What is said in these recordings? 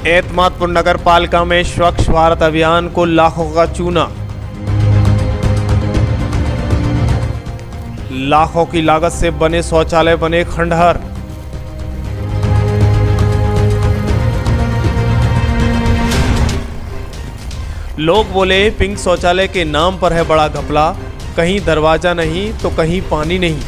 एतमादपुर नगर पालिका में स्वच्छ भारत अभियान को लाखों का चूना। लाखों की लागत से बने शौचालय बने खंडहर। लोग बोले पिंक शौचालय के नाम पर है बड़ा घपला, कहीं दरवाजा नहीं तो कहीं पानी नहीं।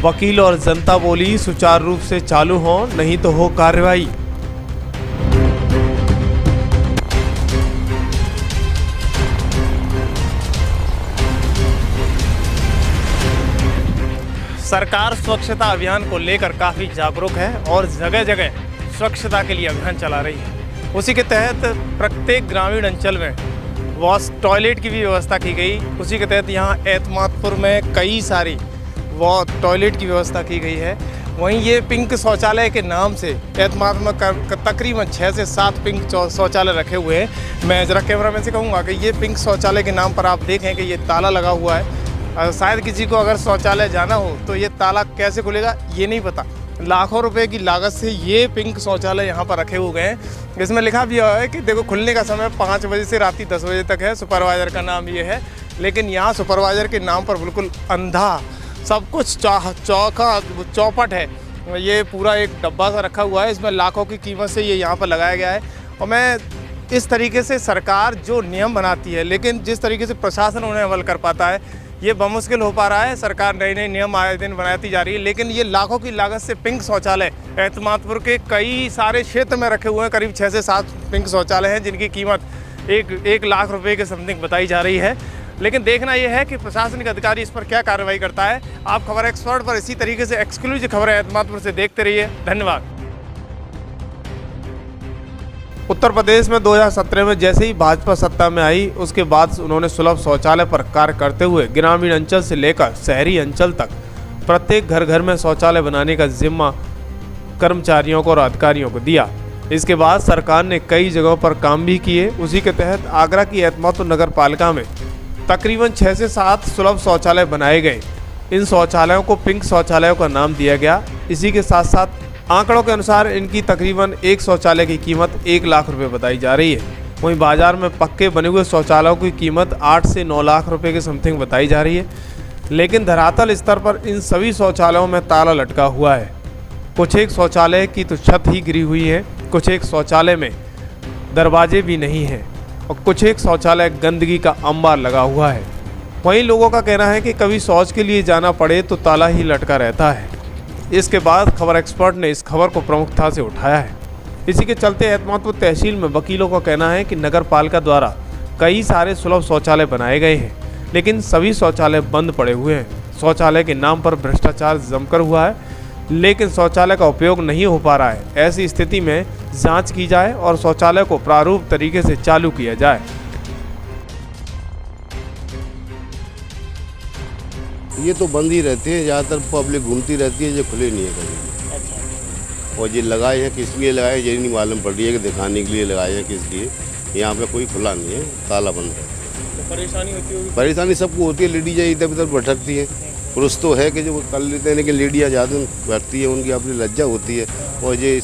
वकील और जनता बोली सुचारू रूप से चालू हो, नहीं तो हो कार्रवाई। सरकार स्वच्छता अभियान को लेकर काफी जागरूक है और जगह जगह स्वच्छता के लिए अभियान चला रही है। उसी के तहत प्रत्येक ग्रामीण अंचल में वॉश टॉयलेट की भी व्यवस्था की गई। उसी के तहत यहाँ एतमादपुर में कई सारी वो टॉयलेट की व्यवस्था की गई है। वहीं ये पिंक शौचालय के नाम से एतमाद में तकरीबन 6 से 7 पिंक शौचालय रखे हुए हैं। मैं ज़रा कैमरामैन से कहूँगा कि ये पिंक शौचालय के नाम पर आप देखें कि ये ताला लगा हुआ है। शायद किसी को अगर शौचालय जाना हो तो ये ताला कैसे खुलेगा ये नहीं पता। लाखों रुपए की लागत से ये पिंक शौचालय यहाँ पर रखे हुए हैं। इसमें लिखा भी है कि देखो खुलने का समय 5 बजे से रात 10 बजे तक है। सुपरवाइज़र का नाम ये है, लेकिन यहाँ सुपरवाइज़र के नाम पर बिल्कुल अंधा सब कुछ चौपट है। ये पूरा एक डब्बा सा रखा हुआ है, इसमें लाखों की कीमत से ये यहाँ पर लगाया गया है। और मैं इस तरीके से सरकार जो नियम बनाती है, लेकिन जिस तरीके से प्रशासन उन्हें अमल कर पाता है ये बमुश्किल हो पा रहा है। सरकार नए नए नियम आए दिन बनाती जा रही है, लेकिन ये लाखों की लागत से पिंक शौचालय एतमादपुर के कई सारे क्षेत्र में रखे हुए हैं। करीब 6 से 7 पिंक शौचालय हैं जिनकी कीमत 1 लाख रुपए के समथिंग बताई जा रही है। लेकिन देखना यह है कि प्रशासनिक अधिकारी इस पर क्या कार्रवाई करता है। आप खबर एक्सपर्ट पर इसी तरीके से एक्सक्लूसिव खबरें एतमादपुर से देखते रहिए। धन्यवाद। उत्तर प्रदेश में 2017 में जैसे ही भाजपा सत्ता में आई, उसके बाद उन्होंने सुलभ शौचालय पर कार्य करते हुए ग्रामीण अंचल से लेकर शहरी अंचल तक प्रत्येक घर घर में शौचालय बनाने का जिम्मा कर्मचारियों को और अधिकारियों को दिया। इसके बाद सरकार ने कई जगहों पर काम भी किए। उसी के तहत आगरा की एतमादपुर नगर पालिका में तकरीबन 6 से 7 सुलभ शौचालय बनाए गए। इन शौचालयों को पिंक शौचालयों का नाम दिया गया। इसी के साथ साथ आंकड़ों के अनुसार इनकी तकरीबन एक शौचालय की कीमत 1 लाख रुपए बताई जा रही है। वहीं बाजार में पक्के बने हुए शौचालयों की कीमत 8 से 9 लाख रुपए के समथिंग बताई जा रही है। लेकिन धरातल स्तर पर इन सभी शौचालयों में ताला लटका हुआ है। कुछ एक शौचालय की तो छत ही गिरी हुई है, कुछ एक शौचालय में दरवाजे भी नहीं हैं और कुछ एक शौचालय गंदगी का अंबार लगा हुआ है। वहीं लोगों का कहना है कि कभी शौच के लिए जाना पड़े तो ताला ही लटका रहता है। इसके बाद खबर एक्सपर्ट ने इस खबर को प्रमुखता से उठाया है। इसी के चलते एतमादपुर तहसील में वकीलों का कहना है कि नगर पालिका द्वारा कई सारे सुलभ शौचालय बनाए गए हैं, लेकिन सभी शौचालय बंद पड़े हुए हैं। शौचालय के नाम पर भ्रष्टाचार जमकर हुआ है, लेकिन शौचालय का उपयोग नहीं हो पा रहा है। ऐसी स्थिति में जांच की जाए और शौचालय को प्रारूप तरीके से चालू किया जाए। ये तो बंद ही रहते हैं, ज़्यादातर पब्लिक घूमती रहती है, ये खुले नहीं है कभी। अच्छा। और ये लगाए हैं किस लिए लगाए ये नहीं मालूम पड़ रही है कि दिखाने के लिए लगाए हैं किस लिए। यहाँ पे कोई खुला नहीं है, ताला बंद है। तो परेशानी होती होगी? परेशानी सबको होती है, लेडीज इधर उधर भटकती है। पुरुष तो है कि जो कर लेते हैं, लेकिन लेडीज ज़्यादा बैठती है, उनकी अपनी लज्जा होती है। और ये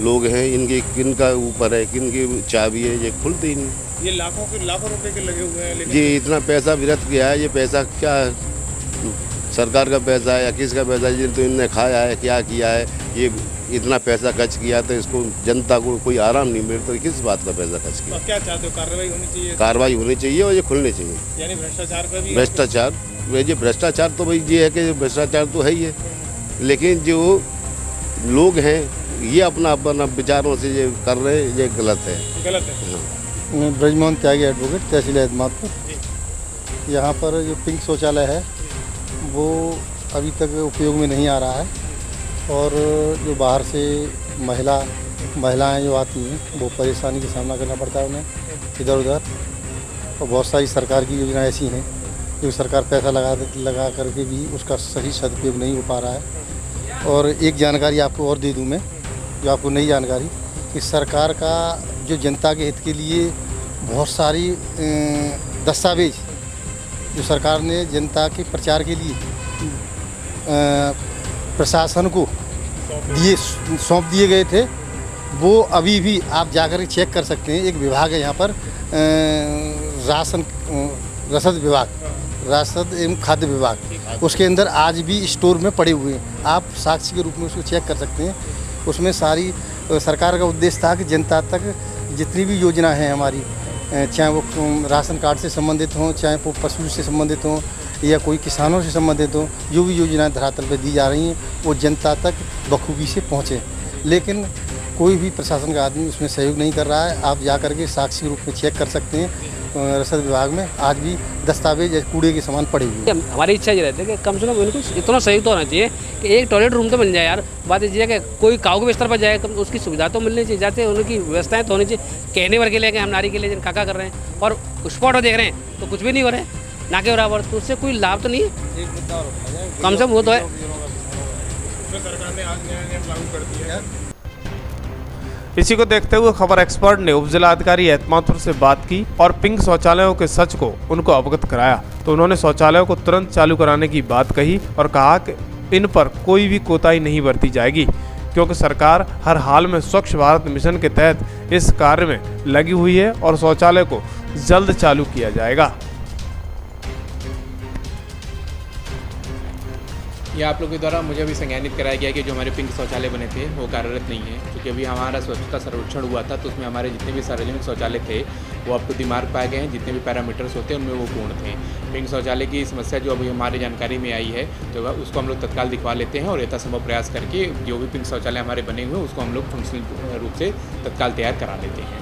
लोग हैं इनके किन का ऊपर है, किन की चाबी है, ये खुलते ही नहीं। ये लाखों रुपए के लगे हुए हैं, लेकिन ये इतना पैसा व्यर्थ किया है। ये पैसा क्या सरकार का पैसा है या किसका पैसा है? ये तो इनने खाया है, क्या किया है? ये इतना पैसा खर्च किया तो इसको जनता को कोई आराम नहीं मिलता। तो किस बात का पैसा खर्च किया? तो क्या चाहते हो? कार्रवाई होनी चाहिए? कार्रवाई होनी चाहिए और ये खुलने चाहिए। यानी भ्रष्टाचार पर भी? भ्रष्टाचार, ये भ्रष्टाचार तो भाई ये है कि भ्रष्टाचार तो है ही है, लेकिन जो लोग हैं ये अपना अपना विचारों से ये कर रहे हैं, ये गलत है। गलत है। हाँ। ब्रजमोहन त्यागी एडवोकेट, तहसील एतमादपुर। यहाँ पर जो पिंक शौचालय है वो अभी तक उपयोग में नहीं आ रहा है, और जो बाहर से महिलाएं जो आती हैं वो परेशानी का सामना करना पड़ता है उन्हें इधर उधर। और बहुत सारी सरकार की योजना ऐसी हैं जो सरकार पैसा लगा करके भी उसका सही सदुपयोग नहीं हो पा रहा है। और एक जानकारी आपको और दे दूं मैं, जो आपको नई जानकारी, कि सरकार का जो जनता के हित के लिए बहुत सारी दस्तावेज जो सरकार ने जनता के प्रचार के लिए प्रशासन को सौंप दिए गए थे, वो अभी भी आप जाकर के चेक कर सकते हैं। एक विभाग है यहाँ पर रसद एवं खाद्य विभाग, उसके अंदर आज भी स्टोर में पड़े हुए हैं। आप साक्षी के रूप में उसको चेक कर सकते हैं। उसमें सारी सरकार का उद्देश्य था कि जनता तक जितनी भी योजना है हमारी, चाहे वो राशन कार्ड से संबंधित हों, चाहे वो पशु से संबंधित हों या कोई किसानों से संबंधित हो, जो भी योजनाएं धरातल पर दी जा रही हैं वो जनता तक बखूबी से पहुँचे। लेकिन कोई भी प्रशासन का आदमी उसमें सहयोग नहीं कर रहा है। आप जा कर के साक्षी रूप में चेक कर सकते हैं। रसद विभाग में आज भी दस्तावेज कूड़े के समान पड़े हुए हैं। हमारी इच्छा ये रहती है कि कम से कम इनको इतना सहयोग तो होना चाहिए कि एक टॉयलेट रूम तो मिल जाए यार। बात ये है कि कोई काऊ के बिस्तर पर जाए, उसकी सुविधा तो मिलनी चाहिए, जाते उनकी व्यवस्थाएं तो होनी चाहिए। कहने भर के लिए हम नारी के लिए काका कर रहे हैं और स्पॉट देख रहे हैं तो कुछ भी नहीं हो रहा है ना के बराबर, तो उससे कोई लाभ तो नहीं है। कम से कम वो तो है। इसी को देखते हुए खबर एक्सपर्ट ने उप जिला अधिकारी एतमादपुर से बात की और पिंक शौचालयों के सच को उनको अवगत कराया। तो उन्होंने शौचालयों को तुरंत चालू कराने की बात कही और कहा कि इन पर कोई भी कोताही नहीं बरती जाएगी, क्योंकि सरकार हर हाल में स्वच्छ भारत मिशन के तहत इस कार्य में लगी हुई है और शौचालय को जल्द चालू किया जाएगा। ये आप लोगों के द्वारा मुझे अभी संज्ञानित कराया गया कि जो हमारे पिंक शौचालय बने थे वो कार्यरत नहीं है, क्योंकि अभी हमारा स्वच्छता सर्वेक्षण हुआ था तो उसमें हमारे जितने भी सार्वजनिक शौचालय थे वो अप टू द मार्क पाए गए हैं। जितने भी पैरामीटर्स होते हैं उनमें वो पूर्ण थे। पिंक शौचालय की समस्या जो अभी हमारी जानकारी में आई है तो उसको हम लोग तत्काल दिखवा लेते हैं और यथासंभव प्रयास करके जो भी पिंक शौचालय हमारे बने हुए हैं उसको हम लोग फंक्शनल रूप से तत्काल तैयार करा लेते हैं।